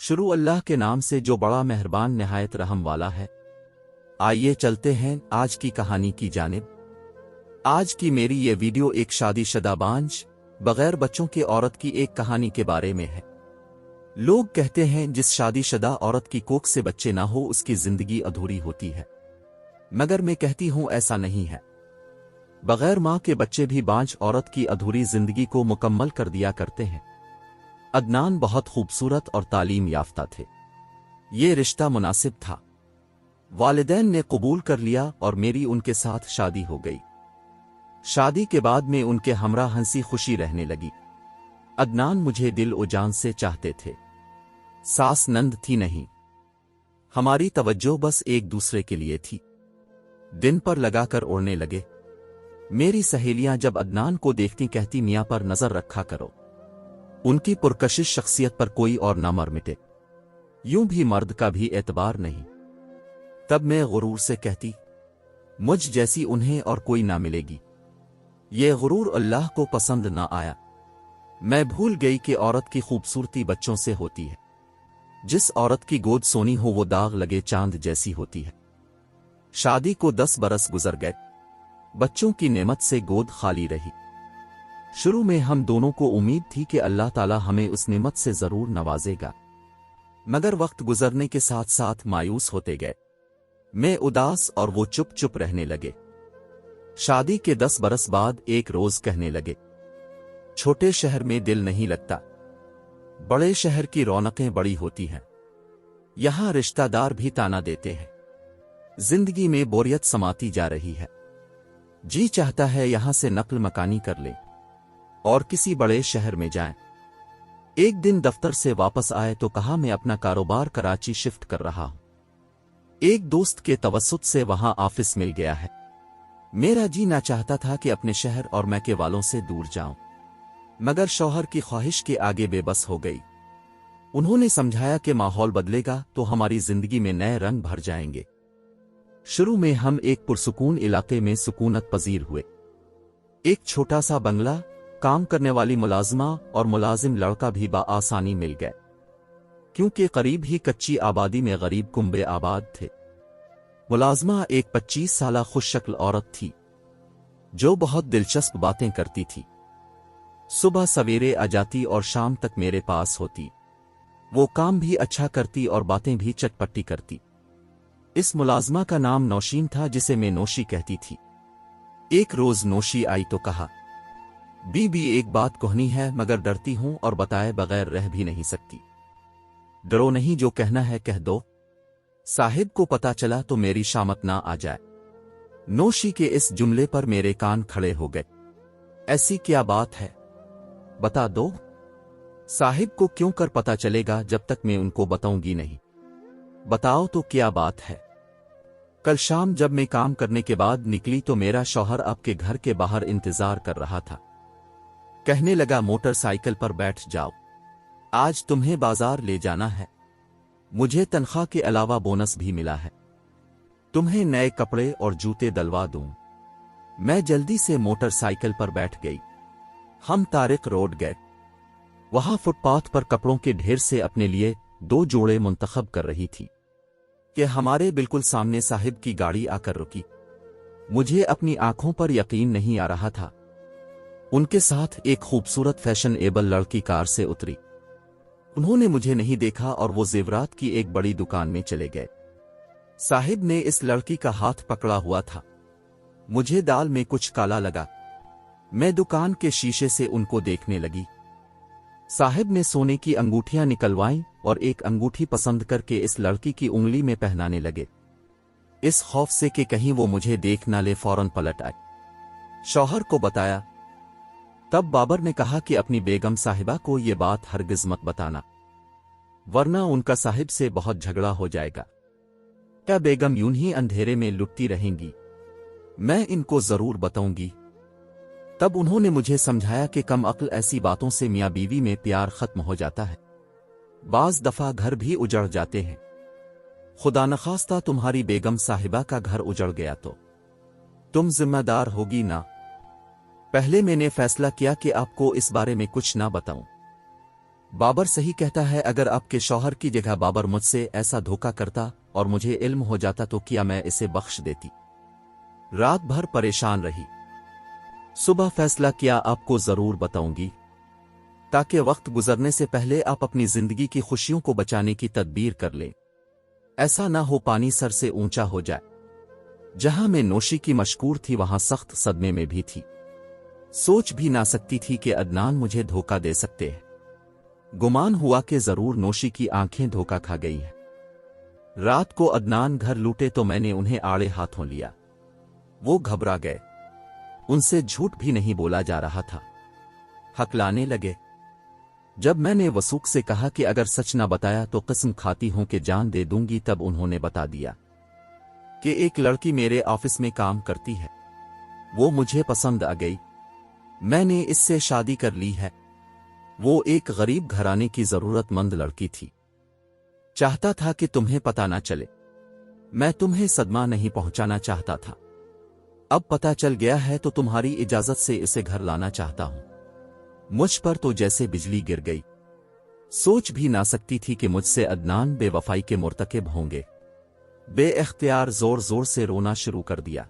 शुरू अल्लाह के नाम से जो बड़ा मेहरबान निहायत रहम वाला है। आइए चलते हैं आज की कहानी की जानिब। आज की मेरी ये वीडियो एक शादीशुदा बांझ बगैर बच्चों की औरत की एक कहानी के बारे में है। लोग कहते हैं जिस शादीशुदा औरत की कोख से बच्चे ना हो उसकी जिंदगी अधूरी होती है, मगर मैं कहती हूं ऐसा नहीं है। बगैर मां के बच्चे भी बांझ औरत की अधूरी जिंदगी को मुकम्मल कर दिया करते हैं। अदनान बहुत खूबसूरत और तालीम याफ्ता थे। ये रिश्ता मुनासिब था। वालिदैन ने कबूल कर लिया और मेरी उनके साथ शादी हो गई। शादी के बाद में उनके हमरा हंसी खुशी रहने लगी। अदनान मुझे दिल ओ जान से चाहते थे। सास नंद थी नहीं, हमारी तवज्जो बस एक दूसरे के लिए थी। दिन पर लगाकर उड़ने लगे। मेरी सहेलियां जब अदनान को देखती कहती मियां पर नजर रखा करो, उनकी पुरकशिश शख्सियत पर कोई और ना मर मिटे। यूं भी मर्द का भी एतबार नहीं। तब मैं गुरूर से कहती मुझ जैसी उन्हें और कोई ना मिलेगी। ये गुरूर अल्लाह को पसंद ना आया। मैं भूल गई कि औरत की खूबसूरती बच्चों से होती है। जिस औरत की गोद सोनी हो वो दाग लगे चांद जैसी होती है। शादी को 10 बरस गुजर गए। बच्चों की नेमत से गोद खाली रही। शुरू में हम दोनों को उम्मीद थी कि अल्लाह ताला हमें उस नेमत से जरूर नवाजेगा, मगर वक्त गुजरने के साथ साथ मायूस होते गए। मैं उदास और वो चुप चुप रहने लगे। शादी के 10 बरस बाद एक रोज कहने लगे, छोटे शहर में दिल नहीं लगता, बड़े शहर की रौनकें बड़ी होती हैं। यहां रिश्तेदार भी ताना देते हैं। जिंदगी में बोरियत समाती जा रही है। जी चाहता है यहां से नक्ल मकानी कर ले और किसी बड़े शहर में जाएं। एक दिन दफ्तर से वापस आए तो कहा मैं अपना कारोबार कराची शिफ्ट कर रहा हूं। एक दोस्त के तवस्सुत से वहां ऑफिस मिल गया है। मेरा जी ना चाहता था कि अपने शहर और मैके वालों से दूर जाऊं, मगर शौहर की ख्वाहिश के आगे बेबस हो गई। उन्होंने समझाया कि माहौल बदलेगा तो हमारी जिंदगी में नए रंग भर जाएंगे। शुरू में हम एक पुरसुकून इलाके में सुकूनत पजीर हुए। एक छोटा सा बंगला, काम करने वाली मुलाजिमा और मुलाजिम लड़का भी बआसानी मिल गए, क्योंकि करीब ही कच्ची आबादी में गरीब कुंबे आबाद थे। मुलाजिमा एक 25 साला खुशशक्ल औरत थी जो बहुत दिलचस्प बातें करती थी। सुबह सवेरे आ जाती और शाम तक मेरे पास होती। वो काम भी अच्छा करती और बातें भी चटपटी करती। इस मुलाजिमा का नाम नौशीन था, जिसे मैं नौशी कहती थी। एक रोज नौशी आई तो कहा, बीबी एक बात कहनी है मगर डरती हूं और बताए बगैर रह भी नहीं सकती। डरो नहीं, जो कहना है कह दो। साहिब को पता चला तो मेरी शामत ना आ जाए। नौशी के इस जुमले पर मेरे कान खड़े हो गए। ऐसी क्या बात है, बता दो। साहिब को क्यों कर पता चलेगा जब तक मैं उनको बताऊंगी नहीं। बताओ तो क्या बात है। कल शाम जब मैं काम करने के बाद निकली तो मेरा शौहर आपके घर के बाहर इंतजार कर रहा था। कहने लगा, मोटरसाइकिल पर बैठ जाओ, आज तुम्हें बाजार ले जाना है। मुझे तनख्वाह के अलावा बोनस भी मिला है। तुम्हें नए कपड़े और जूते दिलवा दूं। मैं जल्दी से मोटरसाइकिल पर बैठ गई। हम तारिक रोड गए। वहां फुटपाथ पर कपड़ों के ढेर से अपने लिए 2 जोड़े मुंतखब कर रही थी कि हमारे बिल्कुल सामने साहिब की गाड़ी आकर रुकी। मुझे अपनी आंखों पर यकीन नहीं आ रहा था। उनके साथ एक खूबसूरत फैशनेबल लड़की कार से उतरी। उन्होंने मुझे नहीं देखा और वो जेवरात की एक बड़ी दुकान में चले गए। साहिब ने इस लड़की का हाथ पकड़ा हुआ था। मुझे दाल में कुछ काला लगा। मैं दुकान के शीशे से उनको देखने लगी। साहिब ने सोने की अंगूठियां निकलवाईं और एक अंगूठी पसंद करके इस लड़की की उंगली में पहनाने लगे। इस खौफ से कि कहीं वो मुझे देख ना ले फौरन पलट आए। शौहर को बताया। तब बाबर ने कहा कि अपनी बेगम साहिबा को ये बात हरगिज मत बताना, वरना उनका साहिब से बहुत झगड़ा हो जाएगा। क्या बेगम यूं ही अंधेरे में लुटती रहेंगी? मैं इनको जरूर बताऊंगी। तब उन्होंने मुझे समझाया कि कम अक्ल ऐसी बातों से मियां बीवी में प्यार खत्म हो जाता है। बाज दफा घर भी उजड़ जाते हैं। खुदा नखास्ता तुम्हारी बेगम साहिबा का घर उजड़ गया तो तुम जिम्मेदार होगी ना। पहले मैंने फैसला किया कि आपको इस बारे में कुछ ना बताऊं। بابر صحیح کہتا ہے، اگر آپ کے شوہر کی جگہ بابر مجھ سے ایسا دھوکا کرتا اور مجھے علم ہو جاتا تو کیا میں اسے بخش دیتی؟ رات بھر پریشان رہی، صبح فیصلہ کیا آپ کو ضرور بتاؤں گی، تاکہ وقت گزرنے سے پہلے آپ اپنی زندگی کی خوشیوں کو بچانے کی تدبیر کر لیں۔ ایسا نہ ہو پانی سر سے اونچا ہو جائے۔ جہاں میں نوشی کی مشکور تھی وہاں سخت صدمے میں بھی تھی، سوچ بھی نہ سکتی تھی کہ عدنان مجھے دھوکا دے سکتے ہیں۔ گمان ہوا کہ ضرور نوشی کی آنکھیں دھوکا کھا گئی ہیں۔ رات کو عدنان گھر لوٹے تو میں نے انہیں آڑے ہاتھوں لیا۔ وہ گھبرا گئے، ان سے جھوٹ بھی نہیں بولا جا رہا تھا، ہکلانے لگے۔ جب میں نے وثوق سے کہا کہ اگر سچ نہ بتایا تو قسم کھاتی ہوں کہ جان دے دوں گی، تب انہوں نے بتا دیا کہ ایک لڑکی میرے آفس میں کام کرتی ہے، وہ مجھے پسند آ گئی، میں نے اس سے شادی کر لی ہے۔ وہ ایک غریب گھرانے کی ضرورت مند لڑکی تھی، چاہتا تھا کہ تمہیں پتہ نہ چلے، میں تمہیں صدمہ نہیں پہنچانا چاہتا تھا۔ اب پتہ چل گیا ہے تو تمہاری اجازت سے اسے گھر لانا چاہتا ہوں۔ مجھ پر تو جیسے بجلی گر گئی، سوچ بھی نہ سکتی تھی کہ مجھ سے عدنان بے وفائی کے مرتکب ہوں گے۔ بے اختیار زور زور سے رونا شروع کر دیا۔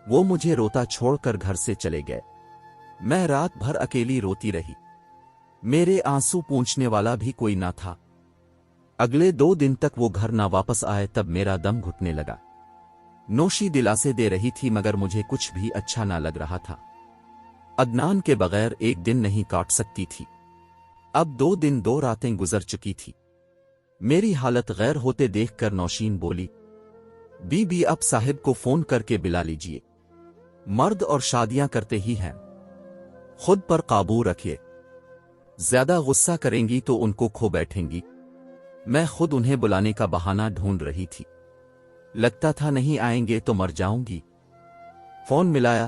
وہ مجھے روتا چھوڑ کر گھر سے چلے گئے۔ میں رات بھر اکیلی روتی رہی، میرے آنسو پونچھنے والا بھی کوئی نہ تھا۔ اگلے 2 دن تک وہ گھر نہ واپس آئے، تب میرا دم گھٹنے لگا۔ نوشی دلاسے دے رہی تھی مگر مجھے کچھ بھی اچھا نہ لگ رہا تھا۔ عدنان کے بغیر ایک دن نہیں کاٹ سکتی تھی۔ اب 2 دن 2 راتیں گزر چکی تھی۔ میری حالت غیر ہوتے دیکھ کر نوشین بولی، بی بی اب صاحب کو فون کر کے بلا لیجئے، مرد اور شادیاں کرتے ہی ہیں، خود پر قابو رکھیے، زیادہ غصہ کریں گی تو ان کو کھو بیٹھیں گی۔ میں خود انہیں بلانے کا بہانہ ڈھونڈ رہی تھی، لگتا تھا نہیں آئیں گے تو مر جاؤں گی۔ فون ملایا،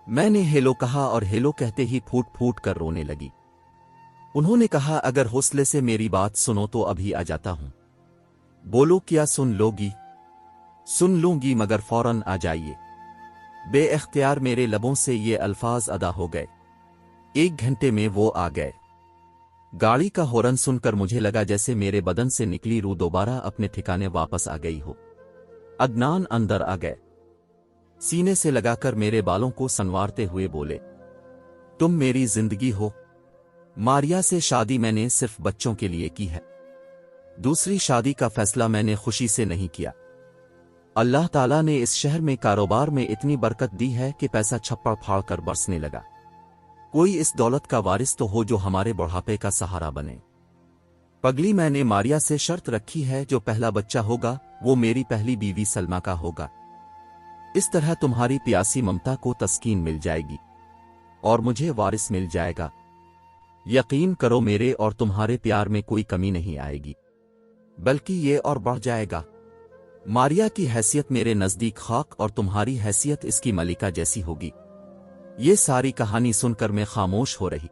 میں نے ہیلو کہا اور ہیلو کہتے ہی پھوٹ پھوٹ کر رونے لگی۔ انہوں نے کہا اگر حوصلے سے میری بات سنو تو ابھی آ جاتا ہوں۔ بولو کیا سن لو گی؟ سن لوں گی مگر فوراً آ جائیے۔ بے اختیار میرے لبوں سے یہ الفاظ ادا ہو گئے۔ 1 گھنٹے میں وہ آ گئے۔ گاڑی کا ہارن سن کر مجھے لگا جیسے میرے بدن سے نکلی روح دوبارہ اپنے ٹھکانے واپس آ گئی ہو۔ عدنان اندر آ گئے، سینے سے لگا کر میرے بالوں کو سنوارتے ہوئے بولے، تم میری زندگی ہو۔ ماریا سے شادی میں نے صرف بچوں کے لیے کی ہے، دوسری شادی کا فیصلہ میں نے خوشی سے نہیں کیا۔ اللہ تعالیٰ نے اس شہر میں کاروبار میں اتنی برکت دی ہے کہ پیسہ چھپڑ پھاڑ کر برسنے لگا۔ کوئی اس دولت کا وارث تو ہو جو ہمارے بڑھاپے کا سہارا بنے۔ پگلی میں نے ماریا سے شرط رکھی ہے، جو پہلا بچہ ہوگا وہ میری پہلی بیوی سلمہ کا ہوگا۔ اس طرح تمہاری پیاسی ممتا کو تسکین مل جائے گی اور مجھے وارث مل جائے گا۔ یقین کرو میرے اور تمہارے پیار میں کوئی کمی نہیں آئے گی، بلکہ یہ اور بڑھ جائے گا۔ ماریا کی حیثیت میرے نزدیک خاک اور تمہاری حیثیت اس کی ملکہ جیسی ہوگی۔ یہ ساری کہانی سن کر میں خاموش ہو رہی۔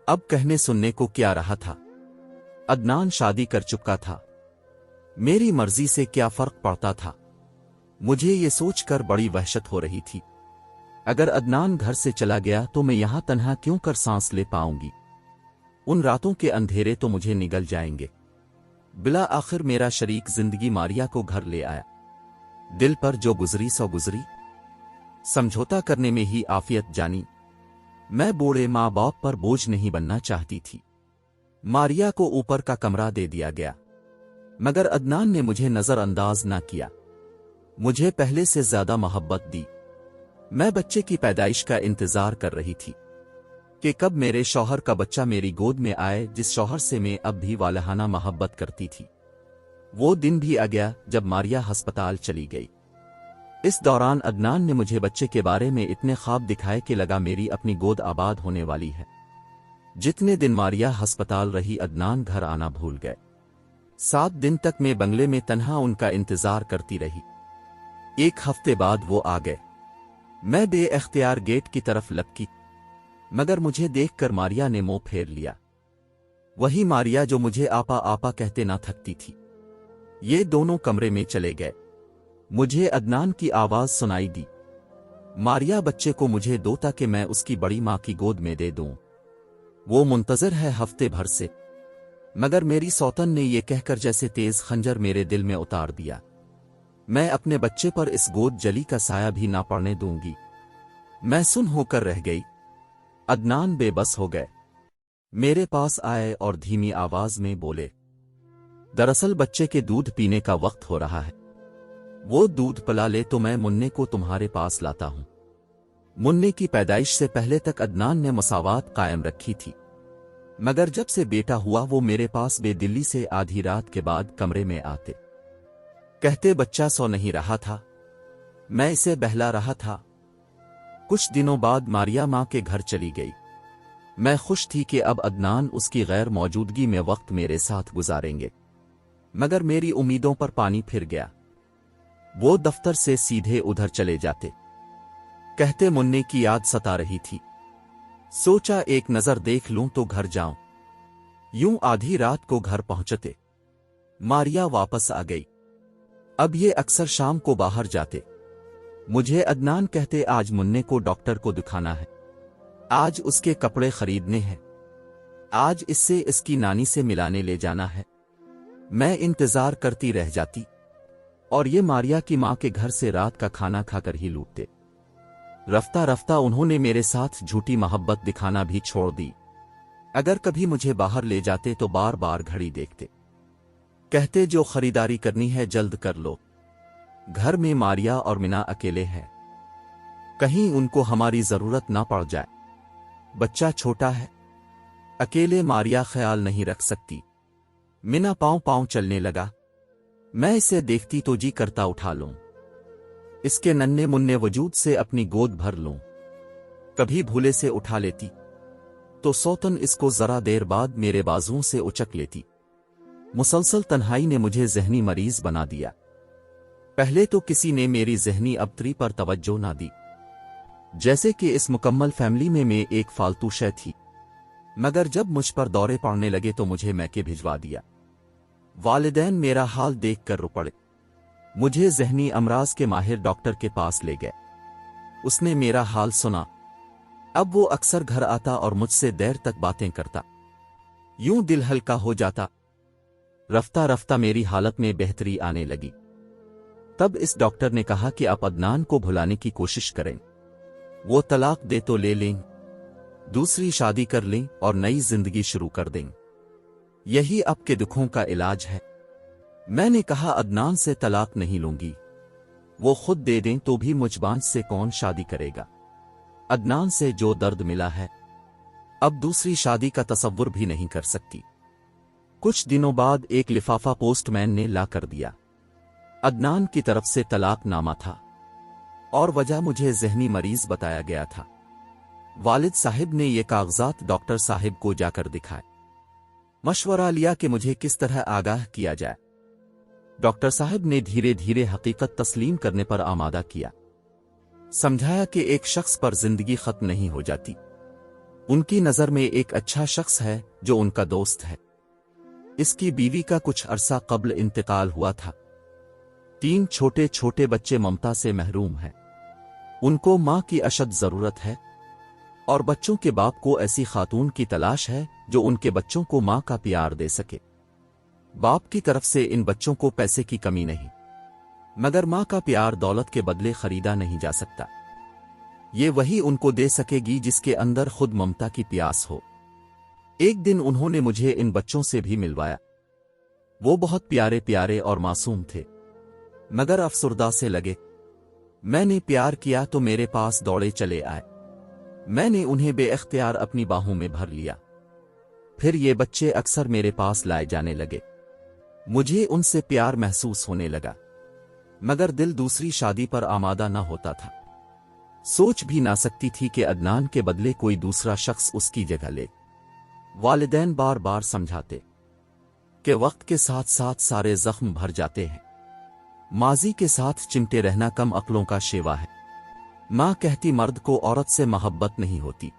اب کہنے سننے کو کیا رہا تھا؟ عدنان شادی کر چکا تھا، میری مرضی سے کیا فرق پڑتا تھا؟ مجھے یہ سوچ کر بڑی وحشت ہو رہی تھی، اگر عدنان گھر سے چلا گیا تو میں یہاں تنہا کیوں کر سانس لے پاؤں گی؟ ان راتوں کے اندھیرے تو مجھے نگل جائیں گے۔ بلا آخر میرا شریک زندگی ماریا کو گھر لے آیا۔ دل پر جو گزری سو گزری، سمجھوتا کرنے میں ہی عافیت جانی۔ میں بوڑھے ماں باپ پر بوجھ نہیں بننا چاہتی تھی۔ ماریا کو اوپر کا کمرہ دے دیا گیا، مگر عدنان نے مجھے نظر انداز نہ کیا، مجھے پہلے سے زیادہ محبت دی۔ میں بچے کی پیدائش کا انتظار کر رہی تھی کہ کب میرے شوہر کا بچہ میری گود میں آئے، جس شوہر سے میں اب بھی والہانہ محبت کرتی تھی۔ وہ دن بھی آ گیا جب ماریا ہسپتال چلی گئی۔ اس دوران عدنان نے مجھے بچے کے بارے میں اتنے خواب دکھائے کہ لگا میری اپنی گود آباد ہونے والی ہے۔ جتنے دن ماریا ہسپتال رہی عدنان گھر آنا بھول گئے۔ 7 دن تک میں بنگلے میں تنہا ان کا انتظار کرتی رہی۔ 1 ہفتے بعد وہ آ گئے۔ میں بے اختیار گیٹ کی طرف لپکی، مگر مجھے دیکھ کر ماریا نے منہ پھیر لیا۔ وہی ماریا جو مجھے آپا آپا کہتے نہ تھکتی تھی۔ یہ دونوں کمرے میں چلے گئے۔ مجھے عدنان کی آواز سنائی دی، ماریا بچے کو مجھے دو تاکہ میں اس کی بڑی ماں کی گود میں دے دوں۔ वो मुंतज़र है हफ्ते भर से। मगर मेरी सौतन ने ये कहकर जैसे तेज खंजर मेरे दिल में उतार दिया, मैं अपने बच्चे पर इस गोद जली का साया भी ना पड़ने दूंगी। मैं सुन होकर रह गई। अदनान बेबस हो गए। मेरे पास आए और धीमी आवाज में बोले, दरअसल बच्चे के दूध पीने का वक्त हो रहा है, वो दूध पिला ले तो मैं मुन्ने को तुम्हारे पास लाता हूं। मुन्ने की पैदाइश से पहले तक अदनान ने मसावात कायम रखी थी, मगर जब से बेटा हुआ वो मेरे पास बेदिली से आधी रात के बाद कमरे में आते, कहते बच्चा सो नहीं रहा था, मैं इसे बहला रहा था। कुछ दिनों बाद मारिया मां के घर चली गई। मैं खुश थी कि अब अदनान उसकी गैर मौजूदगी में वक्त मेरे साथ गुजारेंगे, मगर मेरी उम्मीदों पर पानी फिर गया। वो दफ्तर से सीधे उधर चले जाते, कहते मुन्ने की याद सता रही थी, सोचा एक नजर देख लूं तो घर जाऊं। यूं आधी रात को घर पहुंचते, मारिया वापस आ गई। अब ये अक्सर शाम को बाहर जाते। मुझे अदनान कहते, आज मुन्ने को डॉक्टर को दिखाना है, आज उसके कपड़े खरीदने हैं, आज इससे इसकी नानी से मिलाने ले जाना है। मैं इंतजार करती रह जाती और ये मारिया की मां के घर से रात का खाना खाकर ही लूटते। रफ्ता रफ्ता उन्होंने मेरे साथ झूठी मोहब्बत दिखाना भी छोड़ दी। अगर कभी मुझे बाहर ले जाते तो बार बार घड़ी देखते, कहते जो खरीदारी करनी है जल्द कर लो, घर में मारिया और मिना अकेले हैं, कहीं उनको हमारी जरूरत ना पड़ जाए, बच्चा छोटा है, अकेले मारिया ख्याल नहीं रख सकती। मिना पांव पांव चलने लगा। मैं इसे देखती तो जी करता उठा लूं, इसके नन्हे मुन्ने वजूद से अपनी गोद भर लूं। कभी भूले से उठा लेती तो सौतन इसको जरा देर बाद मेरे बाजुओं से उचक लेती। मुसलसल तन्हाई ने मुझे ज़हनी मरीज बना दिया। पहले तो किसी ने मेरी ज़हनी अबतरी पर तवज्जो ना दी, जैसे कि इस मुकम्मल फैमिली में मैं एक फालतू शय थी। मगर जब मुझ पर दौरे पड़ने लगे तो मुझे मैके भिजवा दिया। वालिदैन मेरा हाल देखकर रो पड़े। मुझे ज़हनी अमराज के माहिर डॉक्टर के पास ले गए। उसने मेरा हाल सुना। अब वो अक्सर घर आता और मुझसे देर तक बातें करता। यूं दिल हल्का हो जाता। रफ्ता रफ्ता मेरी हालत में बेहतरी आने लगी। तब इस डॉक्टर ने कहा कि आप अदनान को भुलाने की कोशिश करें, वो तलाक दे तो ले लें, दूसरी शादी कर लें और नई जिंदगी शुरू कर दें, यही आपके दुखों का इलाज है। मैंने कहा अदनान से तलाक नहीं लूंगी, वो खुद दे दें तो भी मुझबान से कौन शादी करेगा। अदनान से जो दर्द मिला है अब दूसरी शादी का तसव्वुर भी नहीं कर सकती। कुछ दिनों बाद एक लिफाफा पोस्टमैन ने ला कर दिया। अदनान की तरफ से तलाकनामा था और वजह मुझे ज़हनी मरीज बताया गया था। वालिद साहिब ने ये कागजात डॉक्टर साहिब को जाकर दिखाए। मशवरा लिया कि मुझे किस तरह आगाह किया जाए। डॉक्टर साहब ने धीरे धीरे हकीकत तस्लीम करने पर आमादा किया। समझाया कि एक शख्स पर जिंदगी खत्म नहीं हो जाती, उनकी नजर में एक अच्छा शख्स है जो उनका दोस्त है। इसकी बीवी का कुछ अरसा कब्ल इंतकाल हुआ था। 3 छोटे छोटे बच्चे ममता से महरूम हैं। उनको मां की अशद जरूरत है और बच्चों के बाप को ऐसी खातून की तलाश है जो उनके बच्चों को मां का प्यार दे सके। बाप की तरफ से इन बच्चों को पैसे की कमी नहीं, मगर मां का प्यार दौलत के बदले खरीदा नहीं जा सकता। ये वही उनको दे सकेगी जिसके अंदर खुद ममता की प्यास हो। एक दिन उन्होंने मुझे इन बच्चों से भी मिलवाया। वो बहुत प्यारे प्यारे और मासूम थे, मगर अफसुर्दा से लगे। मैंने प्यार किया तो मेरे पास दौड़े चले आए। मैंने उन्हें बेइख्तियार अपनी बाहों में भर लिया। फिर ये बच्चे अक्सर मेरे पास लाए जाने लगे। मुझे उनसे प्यार महसूस होने लगा, मगर दिल दूसरी शादी पर आमादा न होता था। सोच भी ना सकती थी कि अदनान के बदले कोई दूसरा शख्स उसकी जगह ले। वालिदैन बार बार समझाते कि वक्त के साथ साथ सारे जख्म भर जाते हैं, माजी के साथ चिमटे रहना कम अक्लों का शेवा है। मां कहती मर्द को औरत से मोहब्बत नहीं होती,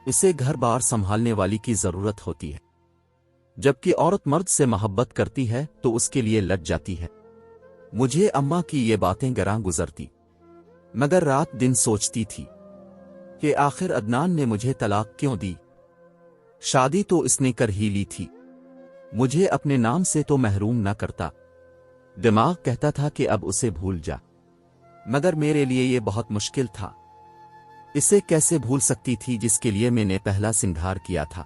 इसे घर बार संभालने वाली की जरूरत होती है। जबकि औरत मर्द से मोहब्बत करती है तो उसके लिए लग जाती है। मुझे अम्मा की ये बातें गरां गुजरती, मगर रात दिन सोचती थी कि आखिर अदनान ने मुझे तलाक क्यों दी। शादी तो इसने कर ही ली थी, मुझे अपने नाम से तो महरूम न करता। दिमाग कहता था कि अब उसे भूल जा, मगर मेरे लिए ये बहुत मुश्किल था। इसे कैसे भूल सकती थी जिसके लिए मैंने पहला सिंगार किया था।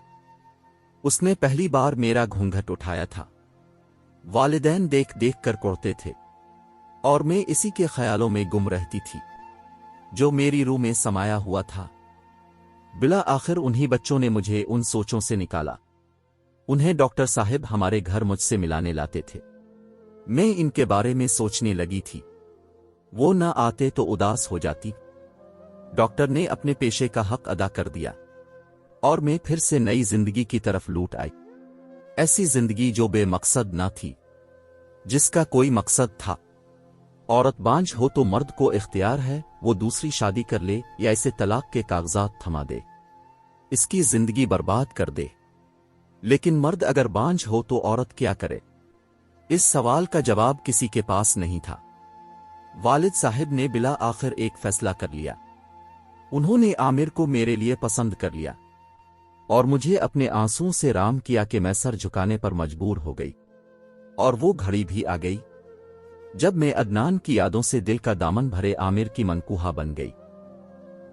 उसने पहली बार मेरा घूंघट उठाया था। वालिदैन देख देख कर कोड़ते थे और मैं इसी के ख्यालों में गुम रहती थी जो मेरी रूह में समाया हुआ था। बिला आखिर उन्हीं बच्चों ने मुझे उन सोचों से निकाला। उन्हें डॉक्टर साहब हमारे घर मुझसे मिलाने लाते थे। मैं इनके बारे में सोचने लगी थी। वो न आते तो उदास हो जाती। डॉक्टर ने अपने पेशे का हक अदा कर दिया और मैं फिर से नई जिंदगी की तरफ लूट आई। ऐसी जिंदगी जो बेमकसद ना थी, जिसका कोई मकसद था। औरत बांझ हो तो मर्द को इख्तियार है वो दूसरी शादी कर ले या इसे तलाक के कागजात थमा दे, इसकी जिंदगी बर्बाद कर दे। लेकिन मर्द अगर बांझ हो तो औरत क्या करे? इस सवाल का जवाब किसी के पास नहीं था। वालिद साहिब ने बिला आखिर एक फैसला कर लिया। उन्होंने आमिर को मेरे लिए पसंद कर लिया और मुझे अपने आंसुओं से राम किया कि मैं सर झुकाने पर मजबूर हो गई। और वो घड़ी भी आ गई जब मैं अदनान की यादों से दिल का दामन भरे आमिर की मनकूहा बन गई।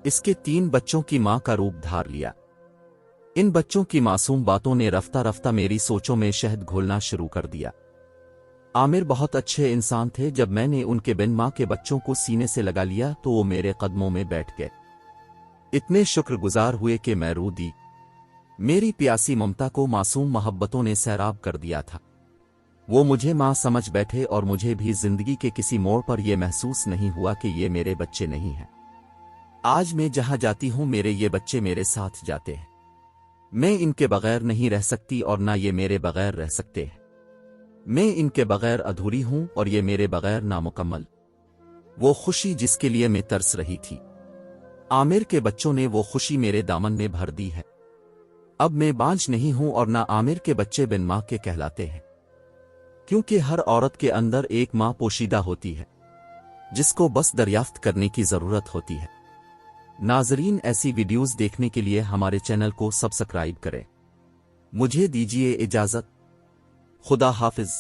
इसके 3 बच्चों की मां का रूप धार लिया। इन बच्चों की मासूम बातों ने रफ्ता रफ्ता मेरी सोचों में शहद घोलना शुरू कर दिया। आमिर बहुत अच्छे इंसान थे। जब मैंने उनके बिन मां के बच्चों को सीने से लगा लिया तो वो मेरे कदमों में बैठ गए। इतने शुक्रगुजार हुए कि मैं रो दी। मेरी प्यासी ममता को मासूम मोहब्बतों ने सैराब कर दिया था। वो मुझे मां समझ बैठे और मुझे भी जिंदगी के किसी मोड़ पर यह महसूस नहीं हुआ कि ये मेरे बच्चे नहीं हैं। आज मैं जहां जाती हूं मेरे ये बच्चे मेरे साथ जाते हैं। मैं इनके बगैर नहीं रह सकती और ना ये मेरे बगैर रह सकते हैं। मैं इनके बगैर अधूरी हूं और ये मेरे बगैर नामुकम्मल। वो खुशी जिसके लिए मैं तरस रही थी, आमिर के बच्चों ने वो खुशी मेरे दामन में भर दी है। अब मैं बांझ नहीं हूं और ना आमिर के बच्चे बिन मां के कहलाते हैं, क्योंकि हर औरत के अंदर एक मां पोशीदा होती है जिसको बस दरियाफ्त करने की जरूरत होती है। नाजरीन, ऐसी वीडियोस देखने के लिए हमारे चैनल को सब्सक्राइब करें। मुझे दीजिए इजाजत। खुदा हाफिज।